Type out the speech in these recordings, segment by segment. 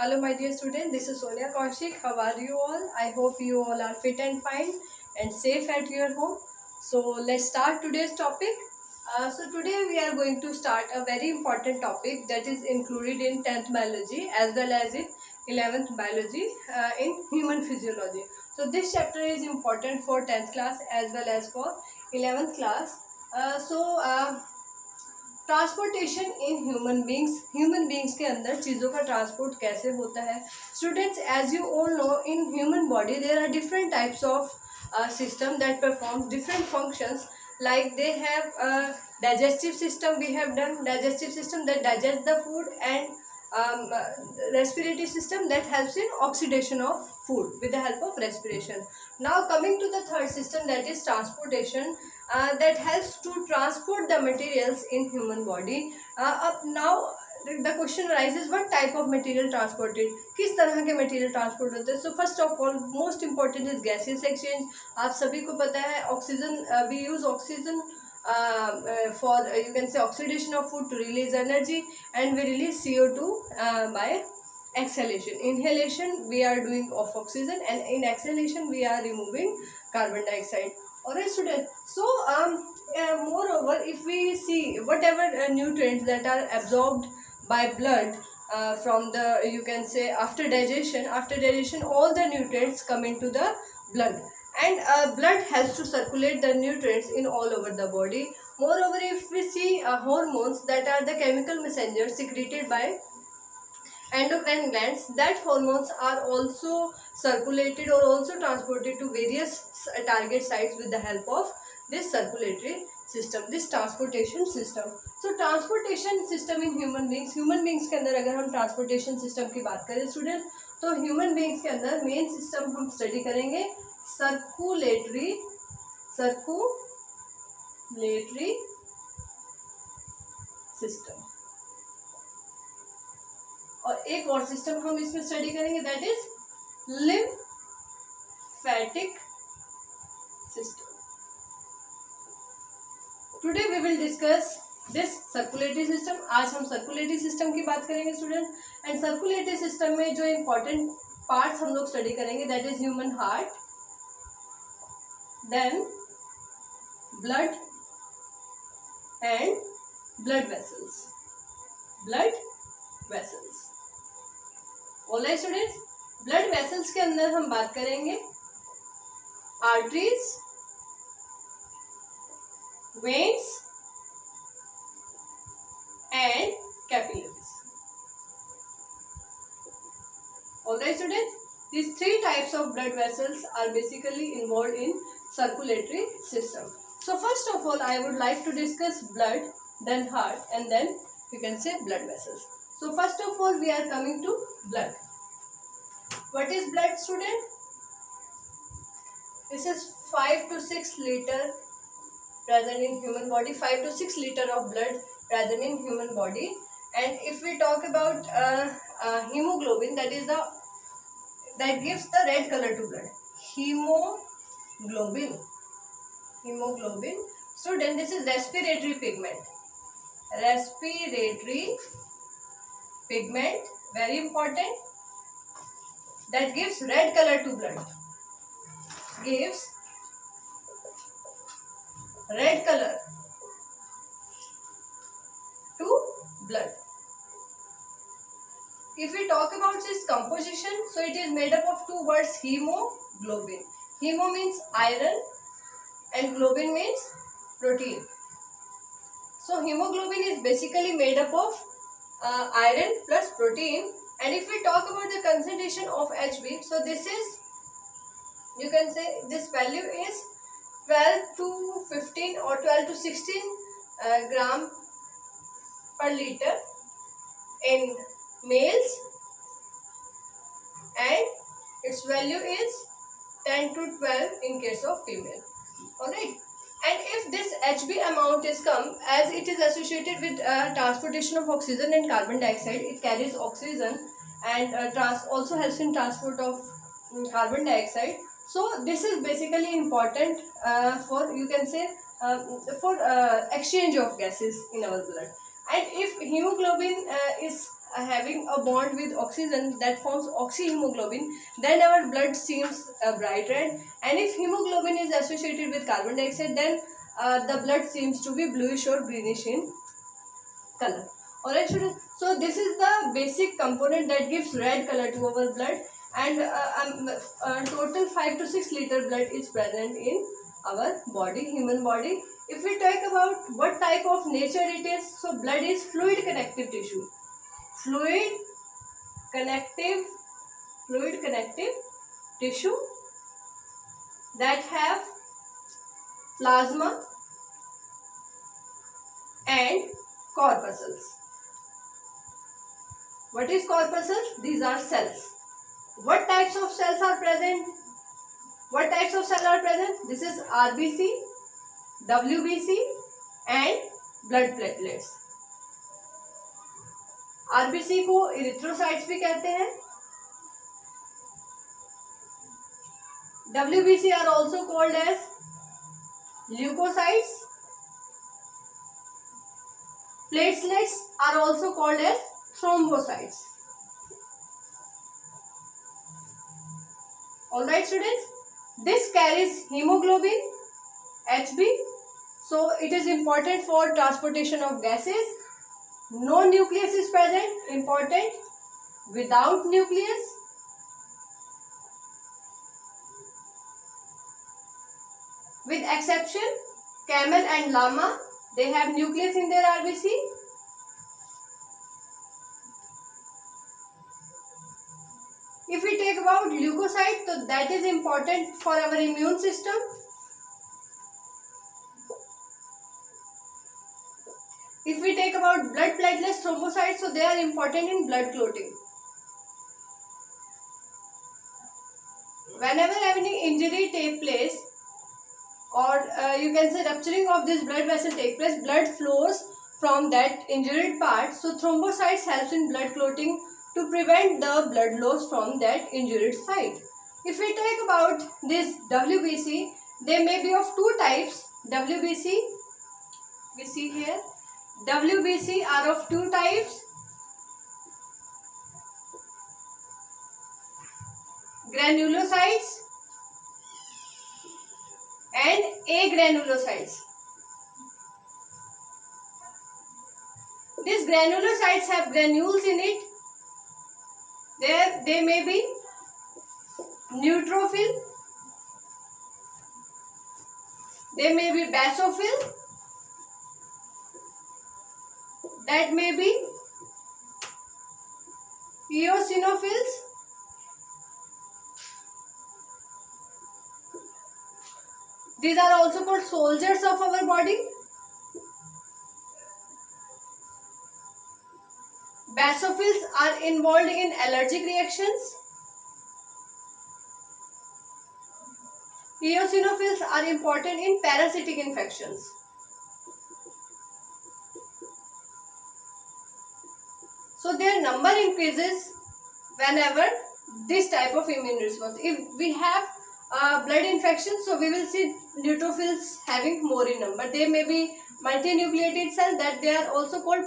Hello, my dear student. This is Sonia Kaushik. How are you all? I hope you all are fit and fine and safe at your home. So let's start today's topic. So today we are going to start a very important topic that is included in 10th biology as well as in 11th biology in human physiology. So this chapter is important for 10th class as well as for 11th class. Transportation in human beings के अंदर चीज़ों का transport कैसे होता है students as you all know in human body there are different types of system that performs different functions like they have a digestive system. We have done digestive system that digests the food and respiratory system that helps in oxidation of food with the help of respiration. Now coming to the third system, that is transportation, that helps to transport the materials in human body. Up now the question arises, what type of material transported, किस तरह के material transport होते हैं. So first of all, most important is gaseous exchange. आप सभी को पता है oxygen, we use oxygen for you can say oxidation of food to release energy, and we release CO2 by exhalation. Inhalation we are doing of oxygen, and in exhalation we are removing carbon dioxide. Alright student, so moreover, if we see whatever nutrients that are absorbed by blood from the, you can say, after digestion all the nutrients come into the blood, and blood helps to circulate the nutrients in all over the body. Moreover, if we see hormones that are the chemical messengers secreted by endocrine glands, that hormones are also circulated or also transported to various target sites with the help of this circulatory system, this transportation system. So transportation system in human beings के अंदर अगर हम transportation system की बात करें student, तो human beings के अंदर main system हम study करेंगे circulatory system, और एक और सिस्टम हम इसमें स्टडी करेंगे, that is lymphatic system. Today we will discuss this circulatory system. आज हम सर्कुलेटरी सिस्टम की बात करेंगे स्टूडेंट, एंड सर्कुलेटरी सिस्टम में जो इम्पोर्टेंट पार्ट्स हम लोग स्टडी करेंगे, that is human heart, then blood and blood vessels. Alright students, blood vessels के अंदर हम बात करेंगे arteries, veins and capillaries. Alright students, these three types of blood vessels are basically involved in circulatory system. So first of all, I would like to discuss blood, then heart, and then you can say blood vessels. So first of all, we are coming to blood. What is blood, student? This is 5 to 6 liter present in human body. 5 to 6 liter of blood present in human body. And if we talk about hemoglobin, that gives the red color to blood. Hemoglobin. Student, this is respiratory pigment. Very important. That gives red color to blood. Gives red color to blood. If we talk about its composition, so it is made up of two words, hemoglobin. Hemo means iron and globin means protein. So hemoglobin is basically made up of iron plus protein. And if we talk about the concentration of Hb, so this is, you can say this value is 12 to 15 or 12 to 16 gram per liter in males, and its value is 10 to 12 in case of female. Alright. And if this Hb amount is come, as it is associated with transportation of oxygen and carbon dioxide, it carries oxygen and also helps in transport of carbon dioxide. So this is basically important for, you can say, for exchange of gases in our blood. And if hemoglobin is having a bond with oxygen that forms oxyhemoglobin, then our blood seems bright red. And if hemoglobin is associated with carbon dioxide, then the blood seems to be bluish or greenish in color. Alright students, so this is the basic component that gives red color to our blood, and total 5 to 6 liter blood is present in our body, human body. If we talk about what type of nature it is, so blood is fluid connective tissue. Fluid connective tissue that have plasma and corpuscles. What is corpuscles? These are cells. What types of cells are present? What types of cells are present? This is RBC, WBC and blood platelets. RBC को erythrocytes भी कहते हैं. WBC are also called as leukocytes. Platelets are also called as thrombocytes. Alright students, this carries hemoglobin Hb, so it is important for transportation of gases. No nucleus is present, important. Without nucleus, with exception camel and llama, they have nucleus in their RBC. If we take about leukocyte, so that is important for our immune system. If we take about blood platelets, thrombocytes, so they are important in blood clotting. Whenever any injury take place, or you can say rupturing of this blood vessel take place, blood flows from that injured part. So thrombocytes helps in blood clotting to prevent the blood loss from that injured site. If we talk about this WBC, they may be of two types. WBC, we see here, WBC are of two types. Granulocytes and agranulocytes. These granulocytes have granules in it. They may be neutrophil, they may be basophil, that may be eosinophils, these are also called soldiers of our body. Basophils are involved in allergic reactions. Eosinophils are important in parasitic infections. So their number increases whenever this type of immune response. If we have blood infection, so we will see neutrophils having more in number. They may be multinucleated cell, that they are also called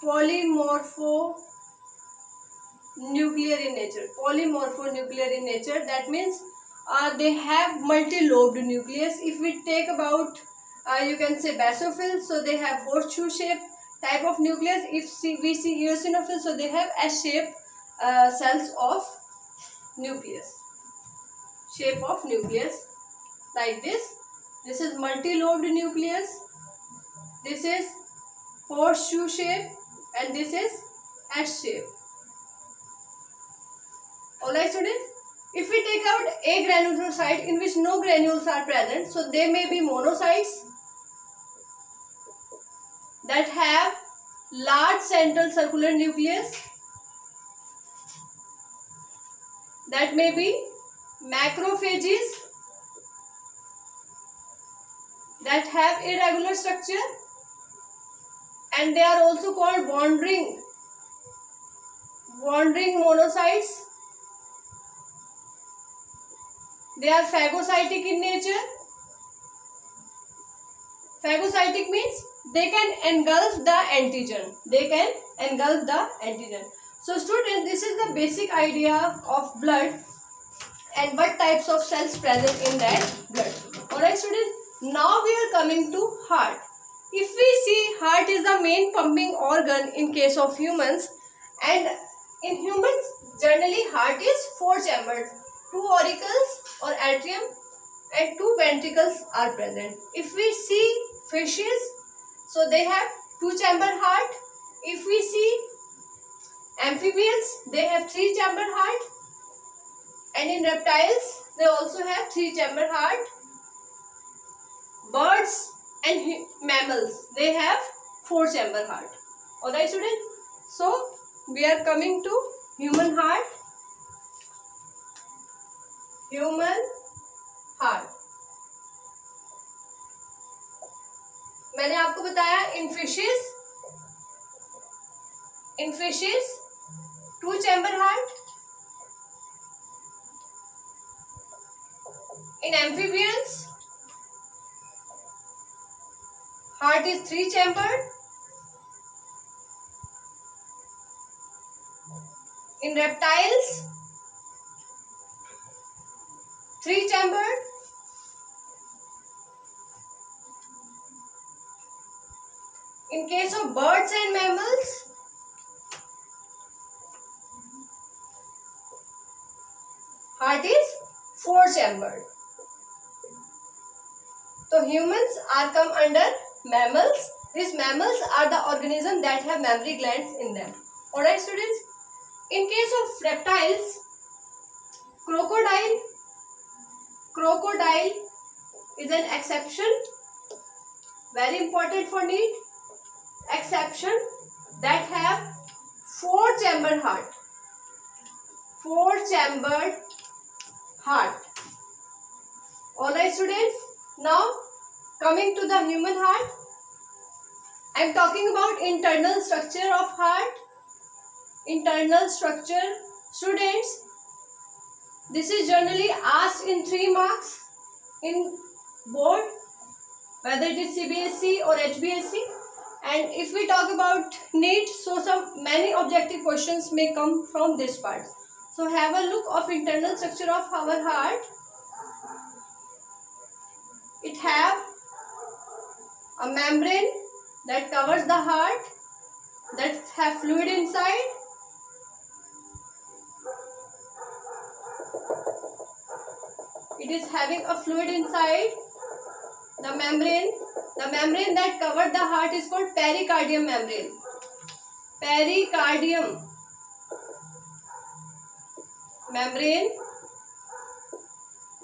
polymorphonuclear in nature. Polymorphonuclear in nature, that means they have multi-lobed nucleus. If we take about you can say basophils, so they have horseshoe shape type of nucleus. If we see eosinophils, so they have S-shaped cells of nucleus. Shape of nucleus like this. This is multi-lobed nucleus. This is horseshoe shape and this is S shape. Alright students, if we take out a granulocyte in which no granules are present, so they may be monocytes that have large central circular nucleus, that may be macrophages that have irregular structure, and they are also called wandering monocytes. They are phagocytic in nature. Phagocytic means they can engulf the antigen. They can engulf the antigen. So students, this is the basic idea of blood and what types of cells present in that blood. Alright students, now we are coming to heart. If we see, heart is the main pumping organ in case of humans, and in humans generally heart is four chambered. Two auricles or atrium and two ventricles are present. If we see fishes, so they have two chamber heart. If we see amphibians, they have three chamber heart, and in reptiles they also have three chamber heart. Birds and mammals, they have four chamber heart. Alright students, so we are coming to human heart. Human heart, मैंने आपको बताया in fishes two chamber heart, in amphibians heart is three chambered, in reptiles three chambered, in case of birds and mammals heart is four chambered. So humans are come under mammals. These mammals are the organisms that have mammary glands in them. Alright students, in case of reptiles, crocodile is an exception, very important for NEET, exception, that have four chambered heart. Alright students, now coming to the human heart, I am talking about internal structure of heart. Internal structure, students, this is generally asked in 3 marks in board, whether it is CBSE or HBSE. And if we talk about NEET, so many objective questions may come from this part. So have a look of internal structure of our heart. It have a membrane that covers the heart, that have fluid inside. It is having a fluid inside. The membrane that covered the heart is called pericardium membrane. Pericardium membrane,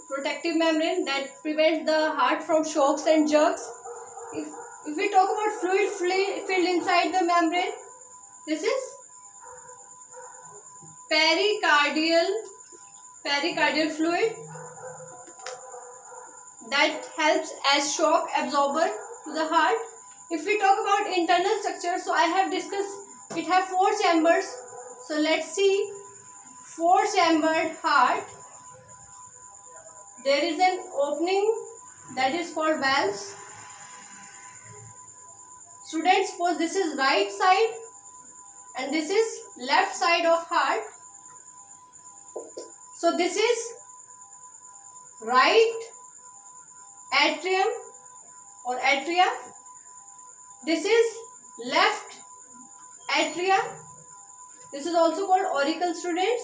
protective membrane that prevents the heart from shocks and jerks. If we talk about fluid filled inside the membrane, this is pericardial fluid that helps as shock absorber to the heart. If we talk about internal structure, so I have discussed it have four chambers. So let's see, four chambered heart. There is an opening that is called valves. Students, suppose this is right side and this is left side of heart. So this is right atrium or atria. This is left atria. This is also called auricle, students.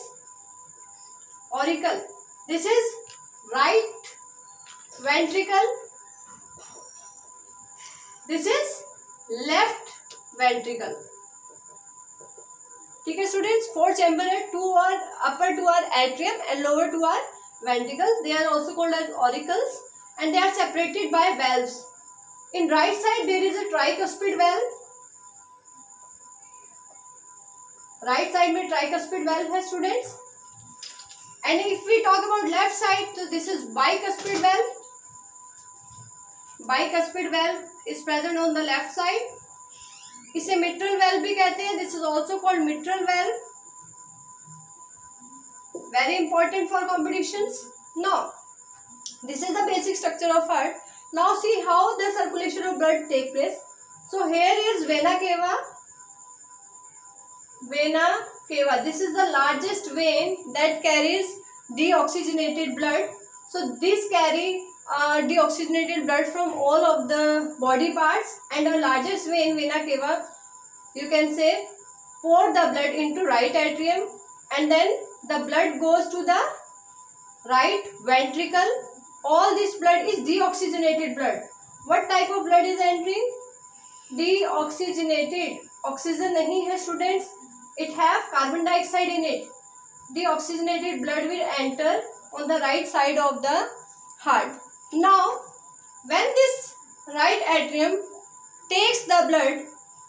Auricle. This is right ventricle. This is left ventricle. ठीक है students, four chamber है, two are upper two are atrium and lower two are ventricles. They are also called as auricles and they are separated by valves. In right side there is a tricuspid valve. Right side में tricuspid valve है students. And if we talk about left side, so this is bicuspid valve. Bicuspid valve is present on the left side. इसे mitral valve भी कहते हैं. This is also called mitral valve. Very important for competitions. Now, this is the basic structure of heart. Now see how the circulation of blood take place. So here is vena cava. Vena cava. This is the largest vein that carries deoxygenated blood. So this carry deoxygenated blood from all of the body parts, and our largest vein, vena cava, you can say, pour the blood into right atrium, and then the blood goes to the right ventricle. All this blood is deoxygenated blood. What type of blood is entering? Deoxygenated. Oxygen नहीं है students. It have carbon dioxide in it. Deoxygenated blood will enter on the right side of the heart. Now, when this right atrium takes the blood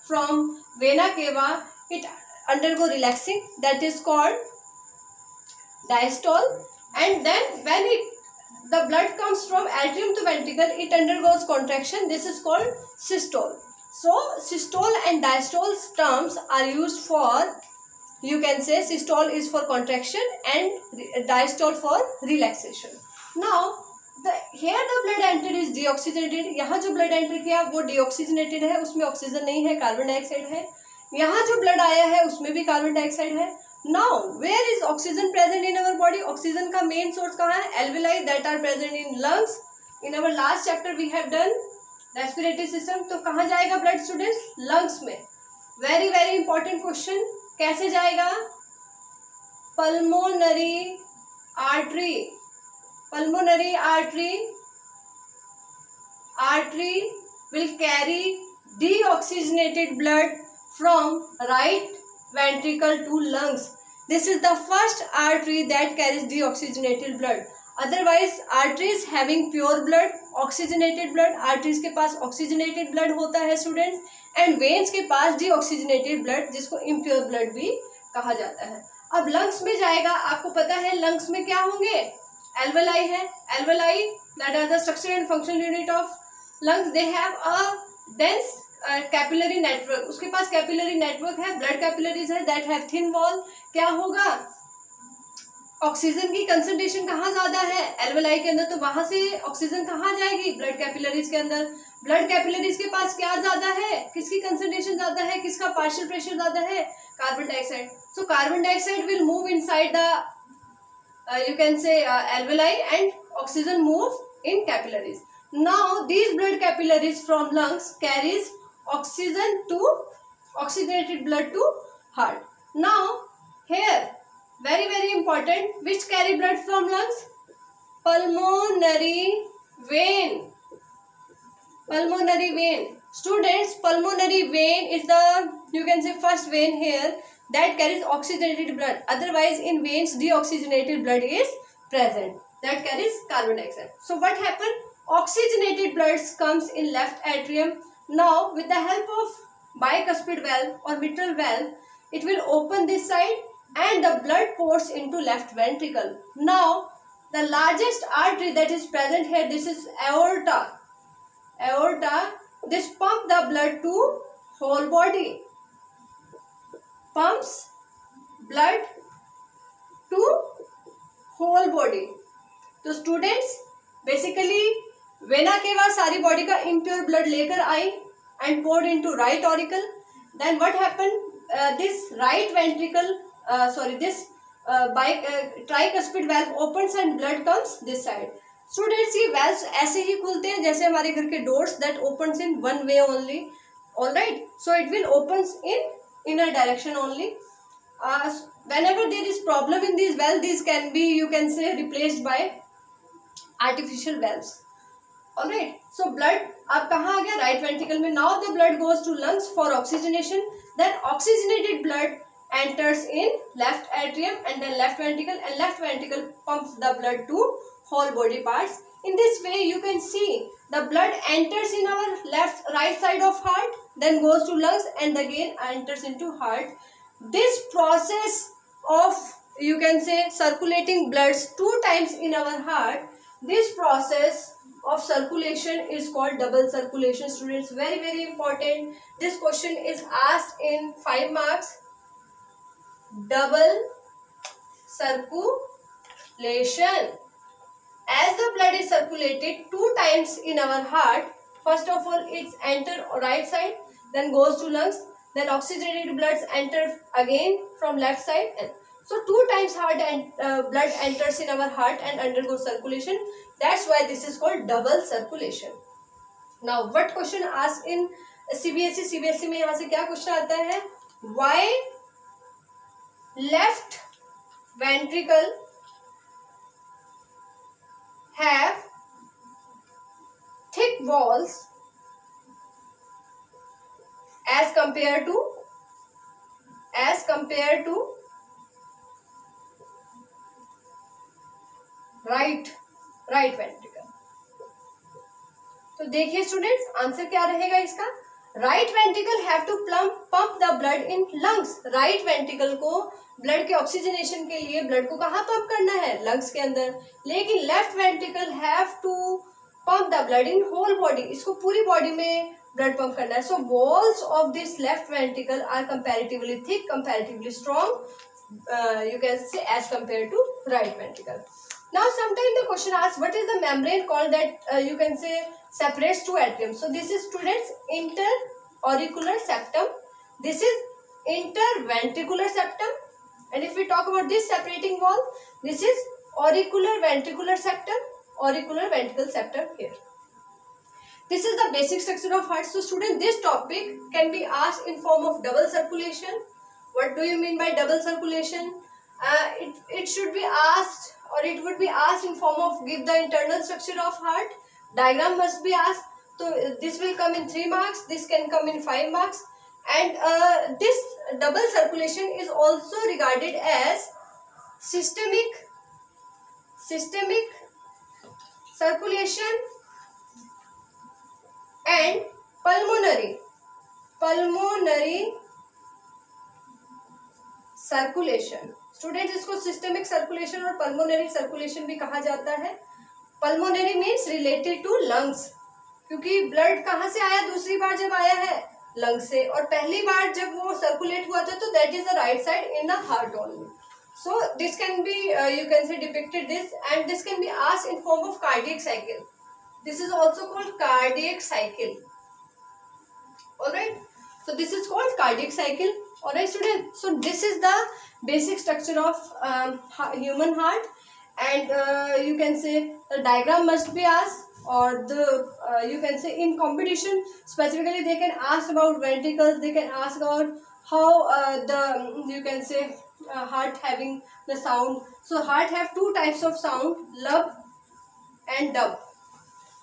from vena cava, it undergo relaxing, that is called diastole, and then when the blood comes from atrium to ventricle, it undergoes contraction, this is called systole. So systole and diastole terms are used for, you can say, systole is for contraction and diastole for relaxation. Now here the blood entered is deoxygenated. यहाँ जो blood enter किया वो deoxygenated है, उसमें oxygen नहीं है, carbon dioxide है. यहाँ जो blood आया है उसमें भी कार्बन डाइऑक्साइड है. Now where is oxygen present in our body? Oxygen का मेन सोर्स कहाँ है? Alveoli that are present in lungs. In our last chapter we have done respiratory system. तो कहाँ जाएगा ब्लड स्टूडेंट्स? लंग्स में. Very very important question. कैसे जाएगा? Pulmonary artery. Pulmonary artery will carry deoxygenated blood from right ventricle to lungs. This is the first artery that carries deoxygenated blood. Otherwise arteries having pure blood, oxygenated blood, arteries के पास oxygenated blood होता है students, and veins के पास deoxygenated blood जिसको impure blood भी कहा जाता है. अब lungs में जाएगा. आपको पता है lungs में क्या होंगे? Alveoli है. Alveoli that are the structure and functional unit of lungs. They have a dense capillary network. उसके पास capillary network है, blood capillaries है that have thin wall. क्या होगा? ऑक्सीजन की कंसंट्रेशन कहाँ ज्यादा है? एल्वेलाई के अंदर. तो वहां से ऑक्सीजन कहाँ जाएगी? ब्लड कैपिलरीज के अंदर. ब्लड कैपिलरीज के पास क्या ज्यादा है? किसकी कंसंट्रेशन ज्यादा है? किसका पार्शियल प्रेशर ज्यादा है? Carbon dioxide. So carbon dioxide will move inside the you can say alveoli, and oxygen move in capillaries. Now these blood capillaries from lungs carries oxygenated blood to heart. Now here very very important, which carry blood from lungs? Pulmonary vein. Pulmonary vein. Students, pulmonary vein is the, you can say, first vein here that carries oxygenated blood. Otherwise in veins deoxygenated blood is present that carries carbon dioxide. So what happened? Oxygenated blood comes in left atrium. Now with the help of bicuspid valve or mitral valve, it will open this side and the blood pours into left ventricle. Now the largest artery that is present here, this is aorta. This pump the blood to whole body. Pumps blood to whole body. तो students basically vena cava सारी body का impure blood लेकर आई and poured into right auricle. Then what happened? This right ventricle, this tricuspid valve opens and blood comes this side. Students ये valves ऐसे ही खुलते हैं जैसे हमारे घर के doors that opens in one way only. All right, so it will opens in a direction only. Whenever there is problem in these valves, these can be, you can say, replaced by artificial valves. All right, so blood अब कहाँ आ गया? Right ventricle में. Now the blood goes to lungs for oxygenation. Then oxygenated blood enters in left atrium and then left ventricle, and left ventricle pumps the blood to whole body parts. In this way you can see the blood enters in our right side of heart, then goes to lungs and again enters into heart. This process of, you can say, circulating bloods 2 times in our heart, this process of circulation is called double circulation. Students, very very important. This question is asked in 5 marks. Double circulation. As the blood is circulated 2 times in our heart, first of all it's enter right side, then goes to lungs, then oxygenated bloods enter again from left side, and so 2 times blood enters in our heart and undergoes circulation. That's why this is called double circulation. Now what question asked in CBSE में यहाँ से क्या question आता है, why left ventricle have thick walls as compared to right ventricle. तो देखिए students, answer क्या रहेगा इसका, right ventricle have to pump the blood in lungs. Right ventricle को ब्लड के ऑक्सीजनेशन के लिए ब्लड को कहाँ पंप करना है, लंग्स के अंदर. लेकिन left ventricle have to pump the blood in whole body, इसको पूरी बॉडी में ब्लड पंप करना है. So walls of this left ventricle are comparatively thick, comparatively strong, you can say as compared to right ventricle. Now sometimes the question asks what is the membrane called that you can say separates two atriums. So this is students interauricular septum, this is interventricular septum, and if we talk about this separating wall, this is auricular ventricular septum, auricular ventricle septum here. This is the basic structure of heart. So students, this topic can be asked in form of double circulation. What do you mean by double circulation? It should be asked, or it would be asked in form of give the internal structure of heart. Diagram must be asked. So this will come in 3 marks. This can come in 5 marks. And this double circulation is also regarded as systemic circulation and pulmonary circulation. Student, इसको systemic circulation और pulmonary circulation भी कहा जाता है. Pulmonary means related to lungs, क्योंकि blood कहाँ से आया, दूसरी बार जब आया है लंग से, और पहली बार जब वो सर्कुलेट हुआ था तो that is the right side in the heart only. So this can be you can say depicted this, and this can be asked in form of cardiac cycle. This is also called cardiac cycle. Alright, so this is called cardiac cycle. Alright students, so this is the basic structure of human heart, and you can say the diagram must be asked, or the you can say in competition specifically they can ask about ventricles, they can ask about how the you can say heart having the sound. So heart have 2 types of sound, lub and dub.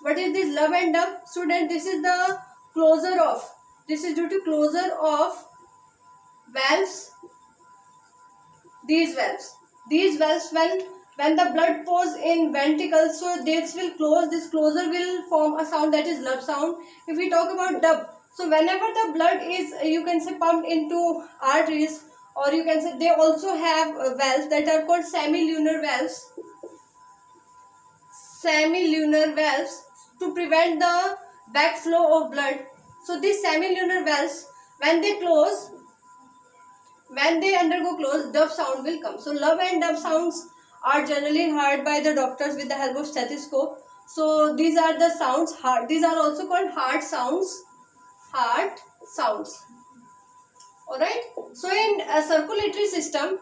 What is this lub and dub? Student, this is the closure of, this is due to closure of valves. These valves when the blood pours in ventricles, so this will close, this closure will form a sound, that is lub sound. If we talk about dub, so whenever the blood is you can say pumped into arteries, or you can say they also have valves that are called semilunar valves to prevent the backflow of blood. So these semilunar valves, when they undergo close, dub sound will come. So lub and dub sounds are generally heard by the doctors with the help of stethoscope. So these are the sounds. These are also called heart sounds. Alright. So in a circulatory system,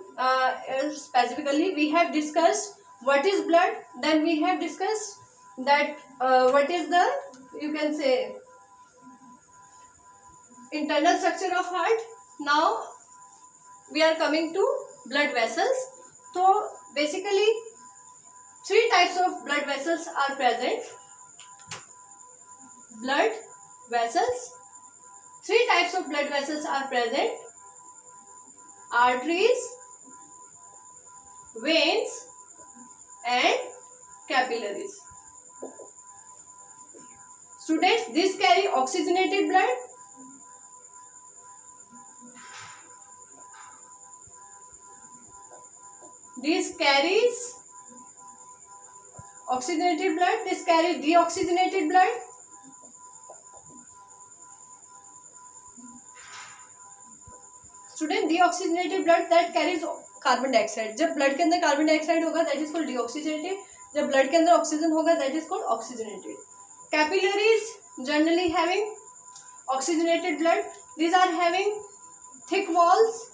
specifically we have discussed what is blood. Then we have discussed that what is the, you can say, internal structure of heart. Now we are coming to blood vessels. So basically 3 types of blood vessels are present. Blood vessels, 3 types of blood vessels are present: arteries, veins and capillaries. Students, these carry oxygenated blood. This carries oxygenated blood, this carries deoxygenated blood. Student, deoxygenated blood that carries carbon dioxide. जब blood के अंदर carbon dioxide होगा that is called डीऑक्सीजेनेटेड. जब blood के अंदर oxygen होगा that is called oxygenated. Capillaries generally having oxygenated blood. These are having thick walls,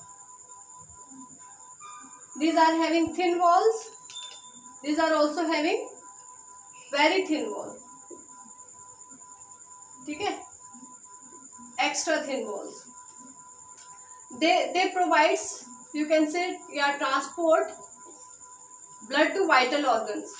these are having thin walls, these are also having very thin wall. ठीक है, extra thin walls. They provides, you can say, yeah, transport blood to vital organs.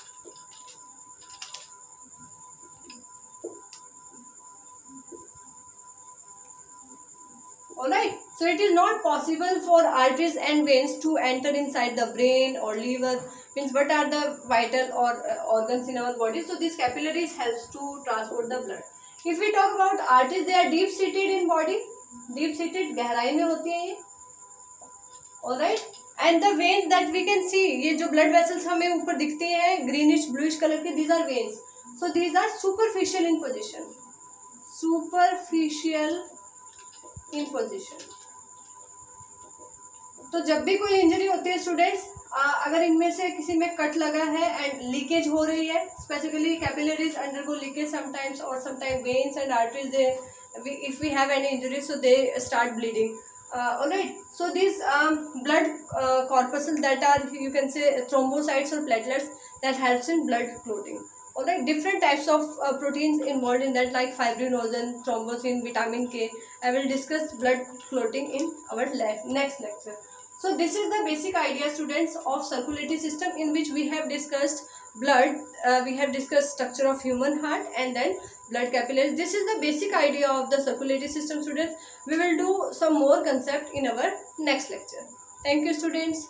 Alright, so it is not possible for arteries and veins to enter inside the brain or liver. Means what are the vital or organs in our body? So these capillaries helps to transport the blood. If we talk about arteries, they are deep seated in body, deep seated, गहराई में होती है ये. Alright, and the veins that we can see, ये जो blood vessels हमें ऊपर दिखते हैं greenish bluish color के, these are veins. So these are superficial in position, superficial in position. तो जब भी कोई इंजरी होती है स्टूडेंट्स, अगर इनमें से किसी में कट लगा है एंड लीकेज हो रही है, specifically capillaries undergo leakage sometimes, और sometime veins and arteries, they if we have any injury so they start bleeding. Alright, so these blood corpuscles that are, you can say, thrombocytes or platelets that helps in blood clotting. Alright, different types of proteins involved in that, like fibrinogen, thrombosin, vitamin K. I will discuss blood clotting in our next lecture. So this is the basic idea, students, of circulatory system, in which we have discussed blood, we have discussed structure of human heart and then blood capillaries. This is the basic idea of the circulatory system, students. We will do some more concept in our next lecture. Thank you, students.